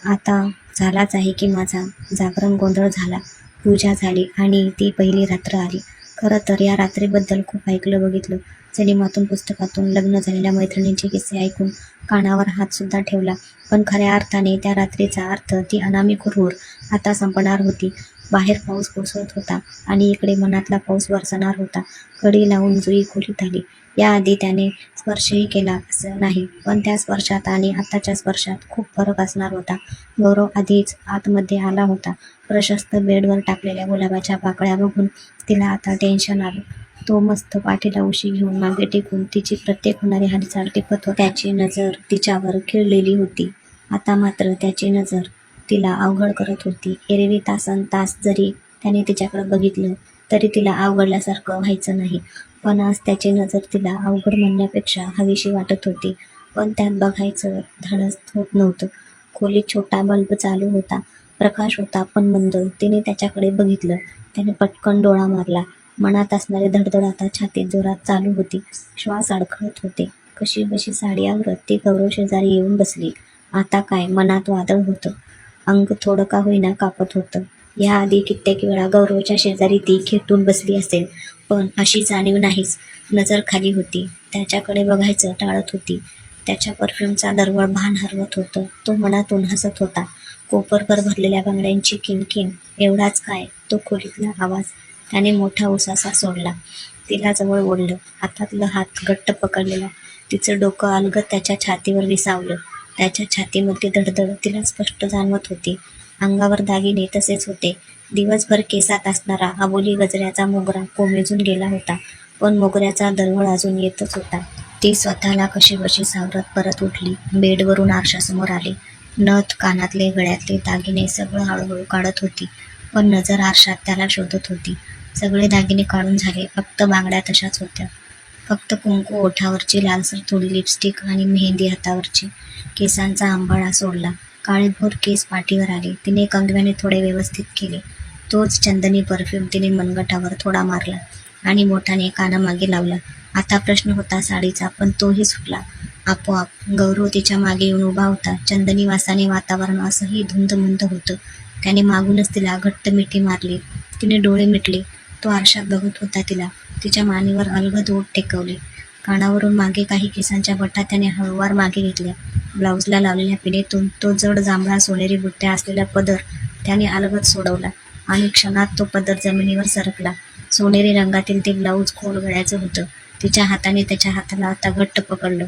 आता झालाच आहे की माझा जागरण गोंधळ झाला, पूजा झाली आणि ती पहिली रात्र आली. खरं तर या रात्रीबद्दल खूप ऐकलं बघितलं. सिनेमातून, पुस्तकातून, लग्न झालेल्या मैत्रिणींचे किस्से ऐकून कानावर हात सुद्धा ठेवला. पण खऱ्या अर्थाने त्या रात्रीचा अर्थ, ती अनामिक हुरहुर आता संपणार होती. बाहेर पाऊस कोसळत होता आणि इकडे मनातला पाऊस बरसणार होता. कडी लावून जुई खोलीत आली. याआधी त्याने स्पर्शही केला असं नाही, पण त्या स्पर्शात आणि आताच्या स्पर्शात खूप फरक असणार होता. गौरव आधीच आतमध्ये आला होता. प्रशस्त बेडवर टाकलेल्या गुलाबाच्या पाकळ्या बघून तिला आता टेन्शन आलं. तो मस्त पाठीला उशी घेऊन मागे टेकून तिची प्रत्येक होणारी हालचाल टिपत होता. त्याची नजर तिच्यावर खिळलेली होती. आता मात्र त्याची नजर तिला अवघड करत होती. एरवी तासनतास जरी त्याने तिच्याकडे बघितलं तरी तिला अवघडल्यासारखं व्हायचं नाही, पण आज त्याची नजर तिला अवघड म्हणण्यापेक्षा हवीशी वाटत होती. पण त्यात बघायचं धाडस होत नव्हतं. खोलीत छोटा बल्ब चालू होता. प्रकाश होता पण मंद. तिने त्याच्याकडे बघितलं. त्याने पटकन डोळा मारला. मनात असणारी धडधड आता छातीत जोरात चालू होती. श्वास अडखळत होते. कशीबशी साडी आवरत ती गौरव शेजारी येऊन बसली. आता काय मनात वादळ होतं. अंग थोडं का होईना कापत होतं. याआधी कित्येक वेळा गौरवच्या शेजारी ती खेटून बसली असेल, पण अशी जाणीव नाहीच. नजर खाली होती. त्याच्याकडे बघायचं टाळत होती. त्याच्या परफ्यूमचा दरवळ भान हरवत होतं. तो मनातून हसत होता. कोपरभर भरलेल्या बांगड्यांची किणकिण. एवढाच काय, तो खोलीतला आवाज. त्याने मोठा उसासा सोडला. तिला जवळ ओढलं. हातातलं हात घट्ट पकडलेला. तिचं डोकं अलगद त्याच्या छातीवर विसावलं. त्याच्या छातीमधली धडधड तिला स्पष्ट जाणवत होती. अंगावर दागिने तसेच होते. दिवसभर केसात असणारा अबोली गजऱ्याचा मोगरा कोमेजून गेला होता, पण मोगऱ्याचा दरवळ अजून येतच होता. ती स्वतःला कशीबशी सावरत परत उठली. बेडवरून आरशासमोर आली. नथ, कानातले, गळ्यातले दागिने सगळं हळूहळू काढत होती, पण नजर आरशात त्याला शोधत होती. सगळे दागिने काढून झाले. फक्त बांगड्या तशाच होत्या. फक्त कुंकू ओठावरची, लालसर थोडी लिपस्टिक आणि मेहंदी हातावरची. केसांचा अंबाळा सोडला. काळेभोर केस पाठीवर आले. तिने कंगव्याने थोडे व्यवस्थित केले. तोच चंदनी परफ्यूम तिने मनगटावर थोडा मारला आणि मोठाने कानामागे लावला. आता प्रश्न होता साडीचा, पण तोही सुटला आपोआप. गौरव तिच्या मागे येऊन उभा होता. चंदनी वासाने वातावरण असंही धुंदमुंद होतं. त्याने मागूनच तिला घट्ट मिठी मारली. तिने डोळे मिटले. तो आरशात बघत होता तिला. तिच्या मानेवर अलगद ओठ टेकवले. कानावरून मागे काही केसांच्या बटा त्याने हळूवार मागे घेतल्या. ब्लाऊजला लावलेल्या पिनेतून तो जड जांभळा सोनेरी बुट्ट्या असलेला पदर त्याने अलगद सोडवला आणि क्षणात तो पदर जमिनीवर सरकला. सोनेरी रंगातील ते ब्लाऊज खोल गळ्याचं होतं. तिच्या हाताने त्याच्या हाताला आता घट्ट पकडलं.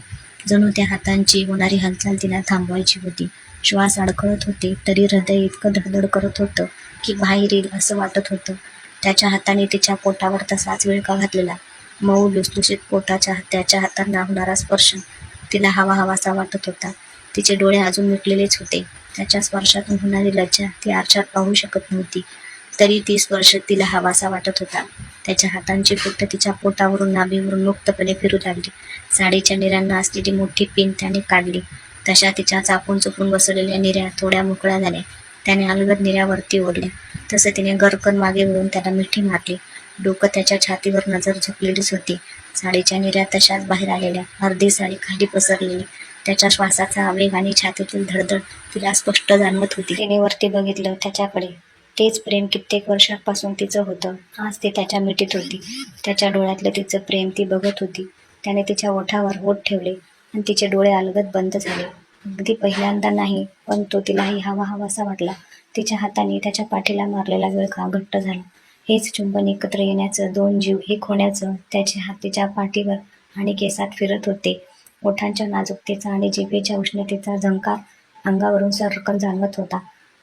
जणू त्या हातांची होणारी हालचाल तिला थांबवायची होती. श्वास अडखळत होते, तरी हृदय इतकं धडधड करत होतं की बाहेर येईल असं वाटत होतं. त्याच्या हाताने तिच्या पोटावर तसाच विळखा घातलेला. मऊ लुसलुशीत पोटाच्या त्याच्या हातांना होणारा स्पर्श तिला हवाहवासा वाटत होता. तिचे डोळे अजून मिटलेलेच होते. त्याच्या स्पर्शातून होणारी लज्जा ती आरशात पाहू शकत नव्हती, तरी ती स्पर्श तिला हवासा वाटत होता. त्याच्या हातांची फुट तिच्या पोटावरून नाभीवरून मुक्तपणे फिरू लागली. साडीच्या निऱ्यांना असलेली मोठी पिन त्याने काढली. तशा तिच्या चापून चुपून बसवलेल्या निऱ्या थोड्या मोकळ्या झाल्या. त्याने अलगद निऱ्यावरती ओढल्या. तसं तिने गरकन मागे वळून त्याला मिठी मारली. डोकं त्याच्या छातीवर नजर झोपलेलीच होती. साडीच्या निऱ्या तशाच बाहेर आलेल्या. अर्धी साडी खाली पसरलेली. त्याच्या श्वासाचा आवेग आणि छातीतील धडधड तिला स्पष्ट जाणवत होती. तिने वरती बघितलं त्याच्याकडे. तेच प्रेम कित्येक वर्षांपासून तिचं होतं. आज ती त्याच्या मिठीत होती. त्याच्या डोळ्यातलं तिचं प्रेम ती बघत होती. त्याने तिच्या ओठावर ओठ ठेवले आणि तिचे डोळे अलगद बंद झाले. अगदी पहिल्यांदा नाही, पण तो तिलाही हवाहवासा वाटला. तिच्या हाताने त्याच्या पाठीला मारलेला विळखा घट्ट झाला. हेच चुंबन एकत्र येण्याचं, दोन जीव एक होण्याचं. त्याचे हात तिच्या पाठीवर आणि केसात फिरत होते. ओठांच्या नाजूकतेचा आणि जिभेच्या उष्णतेचा झंकार अंगावरून सर्रकन जाणवत होता.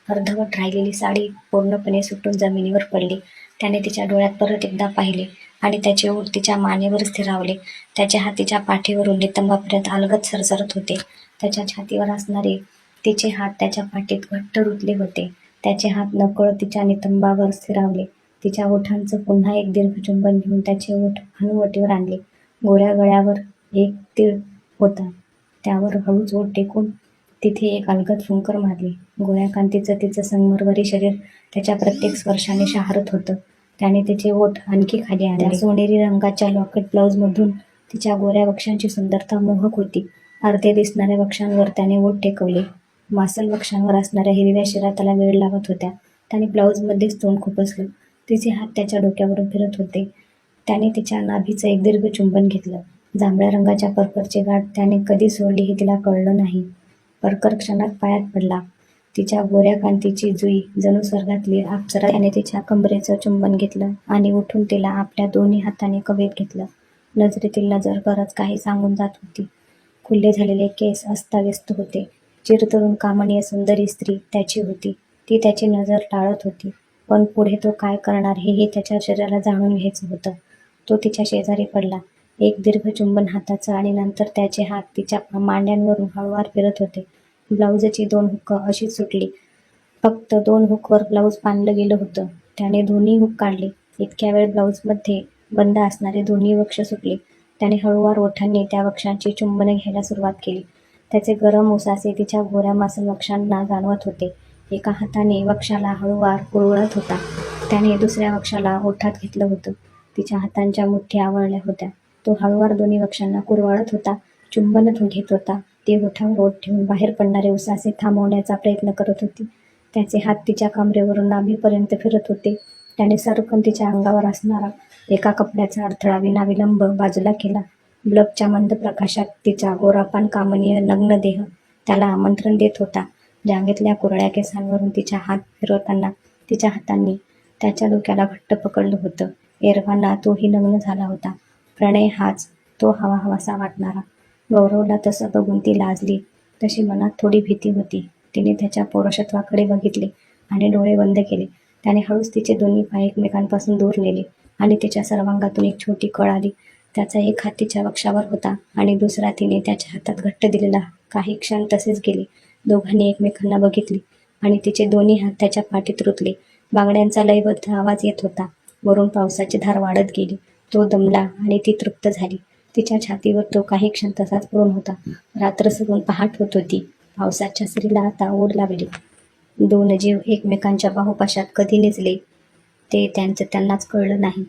अर्धवट राहिलेली साडी पूर्णपणे सुटून जमिनीवर पडली. त्याने तिच्या डोळ्यात परत एकदा पाहिले आणि त्याचे ओठ तिच्या मानेवर स्थिरावले. त्याचे हात तिच्या पाठीवरून नितंबापर्यंत अलगद सरसरत होते. त्याच्या छातीवर असणारे तिचे हात त्याच्या पाठीत घट्ट रुतले होते. त्याचे हात नकळत तिच्या नितंबावर स्थिरावले. तिच्या ओठांचं पुन्हा एक दीर्घ चुंबन घेऊन त्याचे ओठ हनुवटीवर आणले. गोऱ्या गळ्यावर एक तीळ होता. त्यावर हळूच ओठ टेकून तिथे एक अलगद फुंकर मारली. गोऱ्या कांतीचं तिचं संगमरवरी शरीर त्याच्या प्रत्येक स्पर्शाने शहारत होतं. त्याने तिचे ओठ आणखी खाली आणले. सोनेरी रंगाच्या लॉकेट ब्लाऊजमधून तिच्या गोऱ्या वक्षांची सुंदरता मोहक होती. अर्धे दिसणाऱ्या वक्षांवर त्याने ओठ टेकवले. मासल वक्षांवर असणाऱ्या हिरव्या शिरा त्याला वेळ लावत होत्या. त्याने ब्लाऊजमध्येच तोंड खुपसलं. तिचे हात त्याच्या डोक्यावरून फिरत होते. त्याने तिच्या नाभीचं एक दीर्घ चुंबन घेतलं. जांभळ्या रंगाच्या परकरची गाठ त्याने कधी सोडली हे तिला कळलं नाही. परकर क्षणात पायात पडला. तिच्या गोऱ्या कांतीची जुई जणू स्वर्गातली अप्सरा. त्याने तिच्या कंबरेचं चुंबन घेतलं आणि उठून तिला आपल्या दोन्ही हाताने कवेत घेतलं. नजरेतील नजर बरंच काही सांगून जात होती. खुले झालेले केस अस्ताव्यस्त होते. चिरतरुण कामणीय सुंदरी स्त्री त्याची होती. ती त्याची नजर टाळत होती. पण पुढे तो काय करणार हेही त्याच्या शरीराला जाणून घ्यायचं होतं. तो तिच्या शेजारी पडला. एक दीर्घ चुंबन हाताचं आणि नंतर त्याचे हात तिच्या मांड्यांवरून हळूवार फिरत होते. ब्लाऊजची 2 हुकं अशीच सुटली. फक्त 2 हुकवर ब्लाऊज बांधलं गेलं होतं. त्याने दोन्ही हुक काढले. इतक्या वेळ ब्लाऊजमध्ये बंद असणारे दोन्ही वक्ष सुटले. त्याने हळूवार ओठांनी त्या वक्षांची चुंबनं घ्यायला सुरुवात केली. त्याचे गरम उसासे तिच्या गोऱ्या मासल वक्षांना जाणवत होते. एका हाताने वक्षाला हळूवार कुरवळत होता. त्याने दुसऱ्या वक्षाला ओठात घेतलं होतं. तिच्या हातांच्या मुठ्या आवळल्या होत्या. तो हळूवार दोन्ही वक्षांना कुरवाळत होता, चुंबन घेत होता. ती ओठावर ओठ ठेवून बाहेर पडणारे उसासे थांबवण्याचा प्रयत्न करत होती. त्याचे हात तिच्या कमरेवरून नाभीपर्यंत फिरत होते. त्याने सरकन तिच्या अंगावर असणारा एका कपड्याचा अडथळा विनाविलंब बाजूला केला. बल्बच्या मंद प्रकाशात तिचा गोरापान कामनीय नग्न देह त्याला आमंत्रण देत होता. जांघेतल्या कुरळ्या केसांवरून तिच्या हात फिरवताना तिच्या हातांनी त्याच्या डोक्याला घट्ट पकडलं होतं. एरवाना तोही नग्न झाला होता. प्रणय हाच तो हवाहवासा वाटणारा. गौरवला तसं बघून ती लाजली. तशी मनात थोडी भीती होती. तिने त्याच्या पौरुषत्वाकडे बघितले आणि डोळे बंद केले. त्याने हळूच तिचे दोन्ही पाय एकमेकांपासून दूर नेले आणि तिच्या सर्वांगातून एक छोटी कळ आली. त्याचा एक हात तिच्या वक्षावर होता आणि दुसरा तिने त्याच्या हातात घट्ट दिलेला. काही क्षण तसेच गेले. दोघांनी एकमेकांना बघितले आणि तिचे दोन्ही हात त्याच्या पाठीत रुतले. बांगड्यांचा लयबद्ध आवाज येत होता. वरून पावसाची धार वाढत गेली. तो दमला आणि ती तृप्त झाली. तिच्या छातीवर तो काही क्षण तसाच पडून होता. रात्र सरून पहाट होत होती. पावसाच्या सरीला आता ओढ लागली. 2 जीव एकमेकांच्या बाहुपाशात कधी निजले ते त्यांनाच कळलं नाही.